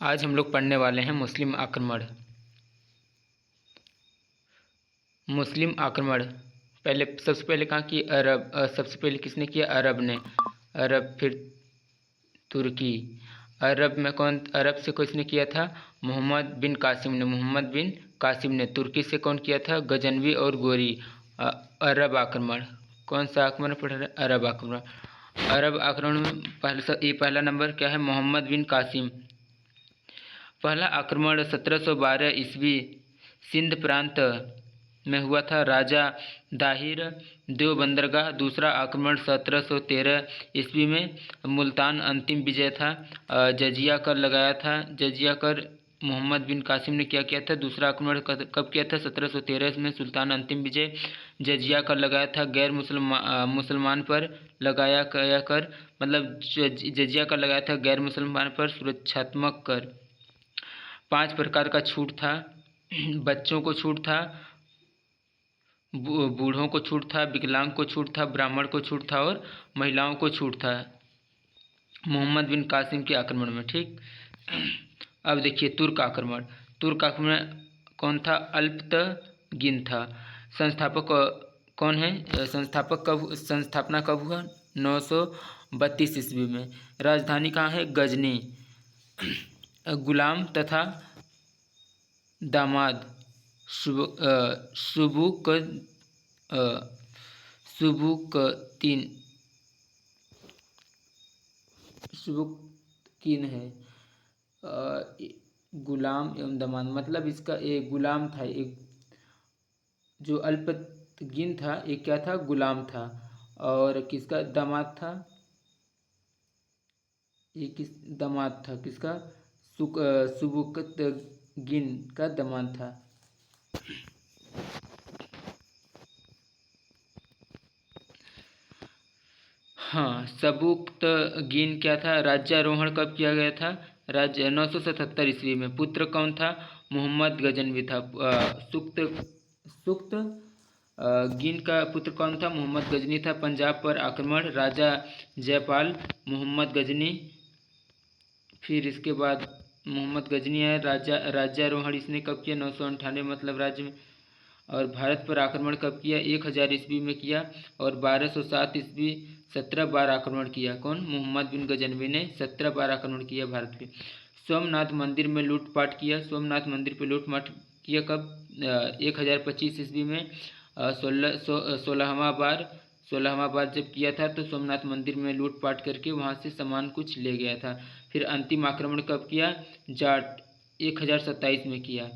आज हम लोग पढ़ने वाले हैं मुस्लिम आक्रमण। मुस्लिम आक्रमण सबसे पहले कहाँ की? अरब। सबसे पहले किसने किया? अरब ने। अरब, फिर तुर्की। अरब में कौन? अरब से किसने किया था? मोहम्मद बिन कासिम ने। मोहम्मद बिन कासिम ने। तुर्की से कौन किया था? गजनवी और गोरी। अरब आक्रमण। कौन सा आक्रमण पढ़ रहे? अरब आक्रमण। अरब आक्रमण में पहला नंबर क्या है? मोहम्मद बिन कासिम। पहला आक्रमण 1712 ईस्वी सिंध प्रांत में हुआ था, राजा दाहिर देवबंदरगाह। दूसरा आक्रमण 1713 ईस्वी में मुल्तान। अंतिम विजय था। जजिया कर लगाया था। जजिया कर मोहम्मद बिन कासिम ने क्या किया था? दूसरा आक्रमण कब किया था? 1713 में सुल्तान। अंतिम विजय जजिया कर लगाया था। गैर मुसलमान पर लगाया कर, मतलब जजिया कर लगाया था गैर मुसलमान पर सुरक्षात्मक कर। 5 प्रकार का छूट था। बच्चों को छूट था, बूढ़ों को छूट था, विकलांग को छूट था, ब्राह्मण को छूट था और महिलाओं को छूट था मोहम्मद बिन कासिम के आक्रमण में। ठीक। अब देखिए तुर्क आक्रमण। तुर्क आक्रमण कौन था? अल्पतगिन था। संस्थापक कौन है? संस्थापना कब हुआ? 932 ईस्वी में। राजधानी कहाँ है? गजनी। गुलाम तथा दामाद सुबुक्तीन है। गुलाम एवं दामाद, मतलब इसका एक गुलाम था, एक जो अल्पतगिन था एक क्या था? गुलाम था। और किसका दामाद था? ये किस दामाद था? किसका? सुबुक्तगिन का दामाद था। हाँ, सबुक्तगिन क्या था? राज्यारोहण कब किया गया था? 977 ईस्वी में। पुत्र कौन था? मोहम्मद गजनवी था। सुक्त गिन का पुत्र कौन था? मोहम्मद गजनी था। पंजाब पर आक्रमण, राजा जयपाल। मोहम्मद गजनी। फिर इसके बाद मोहम्मद गजनी है। राज्यारोहण इसने कब किया? 998, मतलब राज्य में। और भारत पर आक्रमण कब किया? 1000 ईस्वी में किया। और 1207 ईस्वी 17 बार आक्रमण किया। कौन? मोहम्मद बिन गजनवी ने 17 बार आक्रमण किया भारत पे। सोमनाथ मंदिर में लूटपाट किया। सोमनाथ मंदिर पे लूटपाट किया कब? 1025 ईस्वी में। 16वां बार जब किया था तो सोमनाथ मंदिर में लूटपाट करके वहाँ से सामान कुछ ले गया था। फिर अंतिम आक्रमण कब किया? जाट 1027 में किया।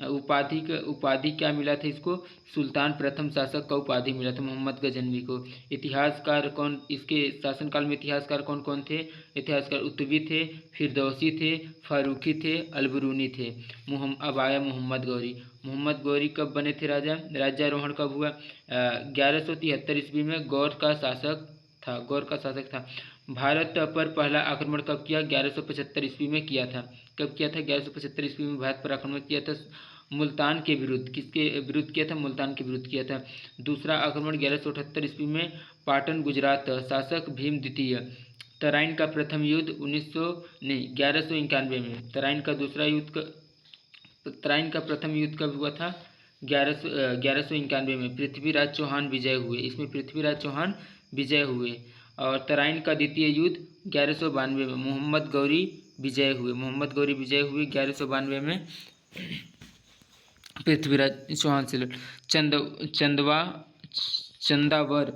उपाधि क्या मिला था इसको? सुल्तान प्रथम शासक का उपाधि मिला था मोहम्मद गजनवी को। इतिहासकार कौन? इसके शासनकाल में इतिहासकार कौन कौन थे? इतिहासकार उत्तवी थे, फिरदौसी थे, फारूकी थे, अलबरूनी थे। अब आया मोहम्मद गौरी। मोहम्मद गौरी कब बने थे राजा? राज्यारोहण कब हुआ? 1173 ईस्वी में। गौर का शासक था। भारत पर पहला आक्रमण कब किया? 1175 ईस्वी में किया था। कब किया था? 1175 ईस्वी में भारत पर आक्रमण किया था। मुल्तान के विरुद्ध। किसके विरुद्ध किया था? मुल्तान के विरुद्ध किया था। दूसरा आक्रमण 1178 ईस्वी में पाटन गुजरात। शासक भीम द्वितीय। तराइन का प्रथम युद्ध 1191 में। तराइन का प्रथम युद्ध कब हुआ था? 1191 में। पृथ्वीराज चौहान विजय हुए। इसमें पृथ्वीराज चौहान विजय हुए। और तराइन का द्वितीय युद्ध 1192 में मोहम्मद गौरी विजय हुए। 1192 में पृथ्वीराज चौहान से चंदावर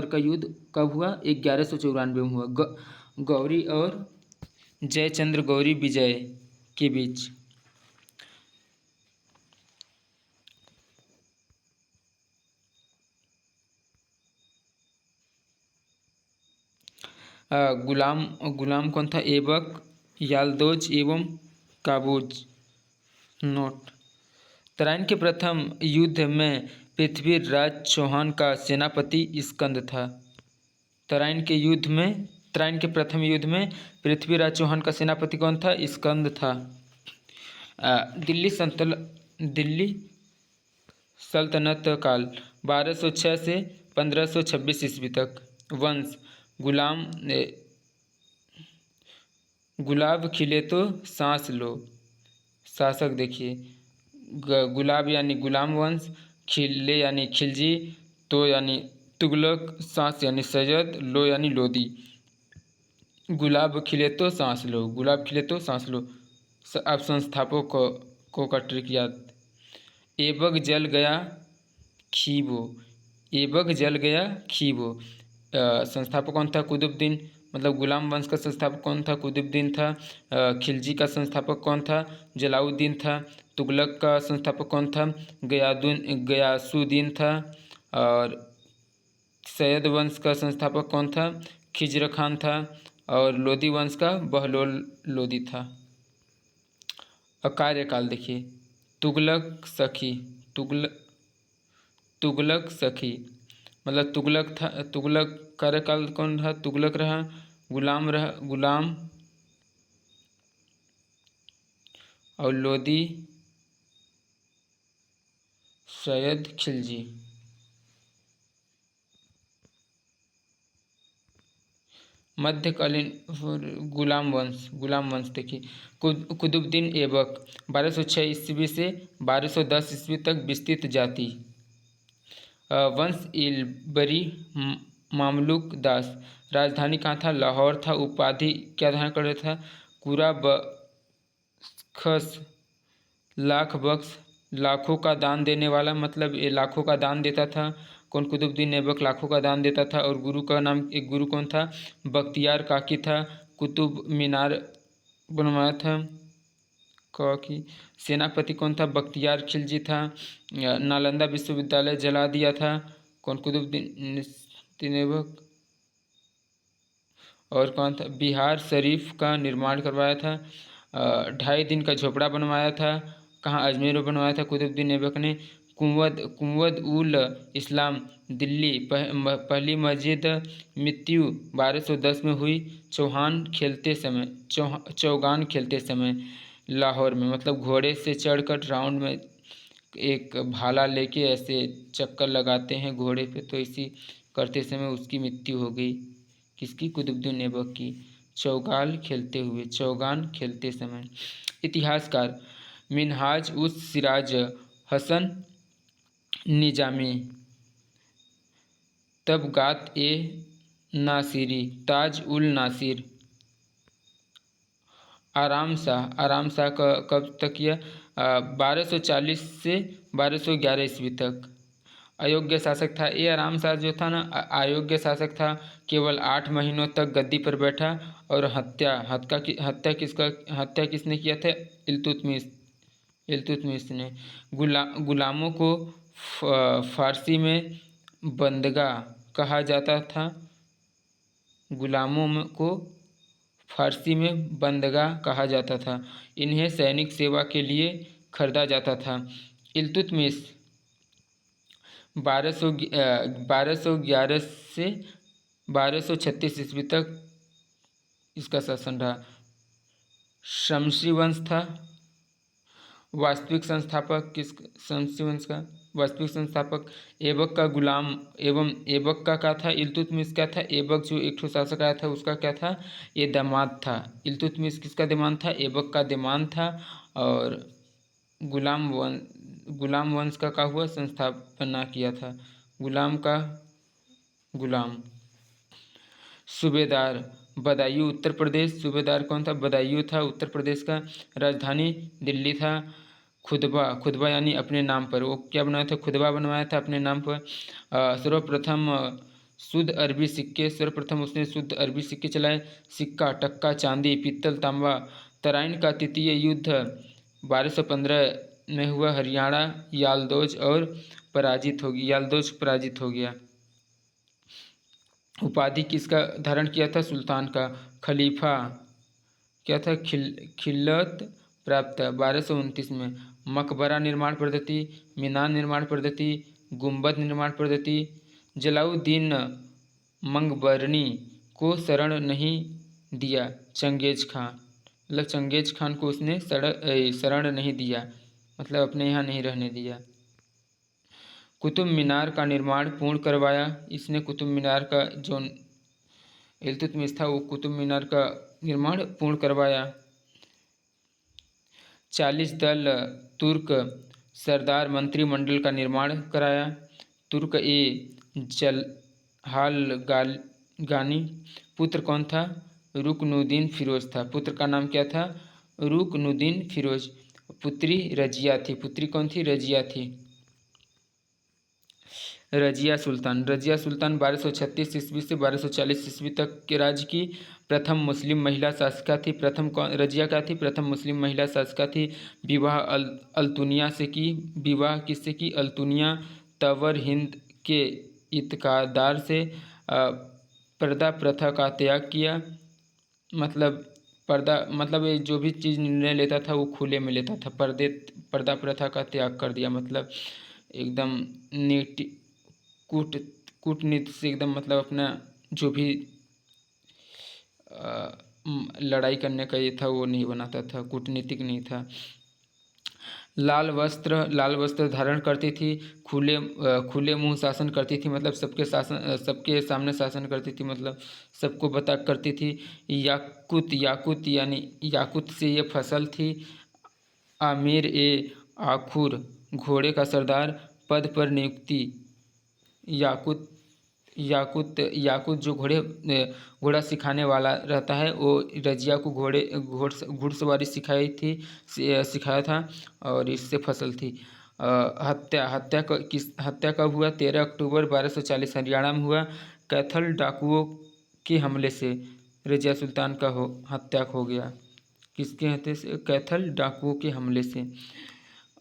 का युद्ध कब हुआ? 1194 में हुआ। गौरी और जयचंद्र गौरी विजय के बीच। गुलाम कौन था? ऐबक, याल्दोज एवं काबूज। नोट। तराइन के प्रथम युद्ध में पृथ्वीराज चौहान का सेनापति स्कंद था। तराइन के प्रथम युद्ध में पृथ्वीराज चौहान का सेनापति कौन था? स्कंद था। दिल्ली सल्तनत काल 1206 से 1526 ईस्वी तक। वंश गुलाब खिले तो सांस लो। शासक देखिए, गुलाब यानी गुलाम वंश, खिले यानी खिलजी, तो यानी तुगलक, सांस यानी सैयद, लो यानी लोदी। गुलाब खिले तो सांस लो, गुलाब खिले तो सांस लो। अब संस्थापक को का ट्रिक याद। एबक जल गया खीबो, एबक जल गया खीबो। संस्थापक कौन था? कुतुबुद्दीन, मतलब गुलाम वंश का संस्थापक कौन था? कुतुबुद्दीन था। खिलजी का संस्थापक कौन था? जलाउद्दीन था। तुगलक का संस्थापक कौन था? गयासुद्दीन था। और सैयद वंश का संस्थापक कौन था? खिज्र खान था। और लोदी वंश का बहलोल लोदी था। कार्यकाल देखिए, तुगलक सखी, तुगलक सखी, मतलब तुगलक था, तुगलक कार्यकाल कौन रहा? तुगलक रहा। गुलाम और लोदी सैयद खिलजी। मध्यकालीन गुलाम वंश देखिए, कुतुबुद्दीन ऐबक 1206 ईस्वी से 1210 ईस्वी तक विस्तृत जाति। वंश इलबरी मामलुक दास, राजधानी कहाँ था? लाहौर था। उपाधि क्या धारण कर रहा था? कुरा बख्श, लाख बख्श, लाखों का दान देने वाला, मतलब ये लाखों का दान देता था। कौन? कुतुबुद्दीन ऐबक लाखों का दान देता था। और गुरु का नाम, एक गुरु कौन था? बख्तियार काकी था। कुतुब मीनार बनवाया था। की सेनापति कौन था? बख्तियार खिलजी था। नालंदा विश्वविद्यालय जला दिया था। कौन? कुतुबुद्दीन ऐबक। और कौन था? बिहार शरीफ का निर्माण करवाया था। 2.5 दिन का झोपड़ा बनवाया था। कहाँ? अजमेर में बनवाया था कुतुबुद्दीन ऐबक ने। कुंवद उल इस्लाम दिल्ली, पहली मस्जिद, मृत्यु 1210 में हुई। चौगान खेलते समय लाहौर में, मतलब घोड़े से चढ़कर राउंड में एक भाला लेके ऐसे चक्कर लगाते हैं घोड़े पे, तो इसी करते समय उसकी मृत्यु हो गई। किसकी? कुतुबुद्दीन ऐबक की। चौगान खेलते समय। इतिहासकार मिनहाज उस सिराज हसन निजामी, तबगात ए नासिरी, ताज उल नासिर। आराम शाह का कब तक किया? 1240 से 1211 ईस्वी तक। अयोग्य शासक था ये आराम शाह जो था ना, अयोग्य शासक था। केवल 8 महीनों तक गद्दी पर बैठा। और हत्या किसने किया था? इल्तुतमिश ने। गुलामों को फारसी में बंदगा कहा जाता था। गुलामों को फारसी में बंदगा कहा जाता था। इन्हें सैनिक सेवा के लिए खरीदा जाता था। इल्तुतमिश 1211 से 1236 ईस्वी तक इसका शासन रहा। शमसी वंश था। वास्तविक संस्थापक शमसी वंश का वास्तविक संस्थापक ऐबक का गुलाम एवं ऐबक का क्या था? इल्तुतमिश क्या था? ऐबक जो एक ठो शासक आया था उसका क्या था? ये दामाद था। इल्तुतमिश किसका दामाद था? ऐबक का दामाद था। और गुलाम वंश का हुआ? संस्थापना किया था। गुलाम सूबेदार बदायूं उत्तर प्रदेश, सूबेदार कौन था? बदायूं था उत्तर प्रदेश का। राजधानी दिल्ली था। खुतबा यानी अपने नाम पर, वो क्या बनाया था? खुतबा बनवाया था अपने नाम पर। सर्वप्रथम उसने शुद्ध अरबी सिक्के चलाए। सिक्का, टक्का, चांदी, पीतल, तांबा। तराइन का तृतीय युद्ध 1215 में हुआ। हरियाणा यालदौज पराजित हो गया। उपाधि किसका धारण किया था? सुल्तान का। खलीफा क्या था? खिलत प्राप्त 1229 में। मकबरा निर्माण पद्धति, मीनार निर्माण पद्धति, गुंबद निर्माण पद्धति। जलाउद्दीन मंगबरनी को शरण नहीं दिया चंगेज खान, मतलब चंगेज खान को उसने शरण नहीं दिया, मतलब अपने यहाँ नहीं रहने दिया। कुतुब मीनार का निर्माण पूर्ण करवाया इसने। कुतुब मीनार का जो इल्तुतमिश था वो कुतुब मीनार का निर्माण पूर्ण करवाया। 40 दल तुर्क सरदार मंत्रिमंडल का निर्माण कराया। तुर्क जहालगानी पुत्र कौन था? रुकनुद्दीन फिरोज था। पुत्र का नाम क्या था? रुकनुद्दीन फिरोज। पुत्री रजिया थी। पुत्री कौन थी? रजिया थी। रजिया सुल्तान 1236 ईस्वी से 1240 ईस्वी तक के राज्य की प्रथम मुस्लिम महिला शासिका थी। रजिया क्या थी? प्रथम मुस्लिम महिला शासिका थी। विवाह अल्तुनिया से की। विवाह किससे की? अल्तुनिया तवर हिंद के इत्कादार से। पर्दा प्रथा का त्याग किया। मतलब ये जो भी चीज़ निर्णय लेता था वो खुले में लेता था। पर्दा प्रथा का त्याग कर दिया। मतलब एकदम कूटनीति से एकदम मतलब अपना जो भी लड़ाई करने का ये था वो नहीं बनाता था, कूटनीतिक नहीं था। लाल वस्त्र धारण करती थी। खुले मुंह शासन करती थी। मतलब सबके सामने शासन करती थी। मतलब सबको करती थी। याकूत से ये फसल थी। आमिर आखुर घोड़े का सरदार पद पर नियुक्ति। याकूत जो घोड़ा सिखाने वाला रहता है वो रजिया को घुड़सवारी सिखाया था और इससे फसल थी। हत्या कब हुआ? 13 अक्टूबर 1240 हरियाणा में हुआ। कैथल डाकुओं के हमले से रजिया सुल्तान का हत्या हो गया। किसके हत्या से? कैथल डाकुओं के हमले से।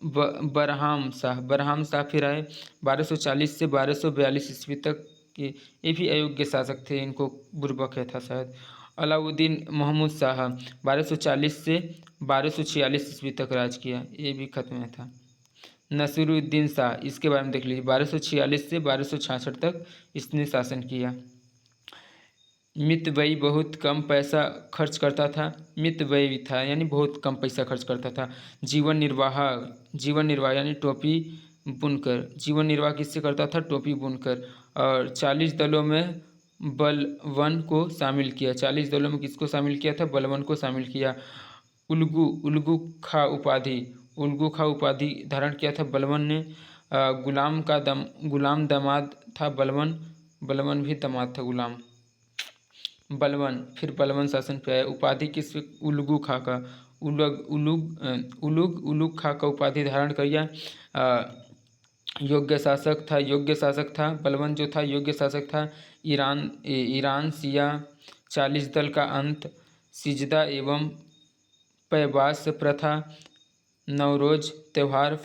बरहाम शाह फिर आए 1240 से 1242 ईस्वी तक के। ये भी अयोग्य शासक थे, इनको बुर्बक था शायद। अलाउद्दीन महमूद शाह 1240 से 1246 ईस्वी तक राज किया। ये भी खत्म था। नसीरुद्दीन शाह, इसके बारे में देख लीजिए। 1246 से 1266 तक इसने शासन किया। मितव्ययी बहुत कम पैसा खर्च करता था। मितव्ययी था यानी बहुत कम पैसा खर्च करता था। जीवन निर्वाह यानी टोपी बुनकर। जीवन निर्वाह किससे करता था? टोपी बुनकर। और 40 दलों में बलवन को शामिल किया। 40 दलों में किसको शामिल किया था? बलवन को शामिल किया। उल्गू खा उपाधि धारण किया था बलवन ने। गुलाम दामाद था बलवन भी दामाद था गुलाम। फिर बलवन शासन पे आया। उपाधि किस? उल्गू खा का। उलुग खा का उपाधि धारण किया। योग्य शासक था बलवन जो था, योग्य शासक था। ईरान सिया 40 दल का अंत। सिजदा एवं पैबास प्रथा। नवरोज त्यौहार।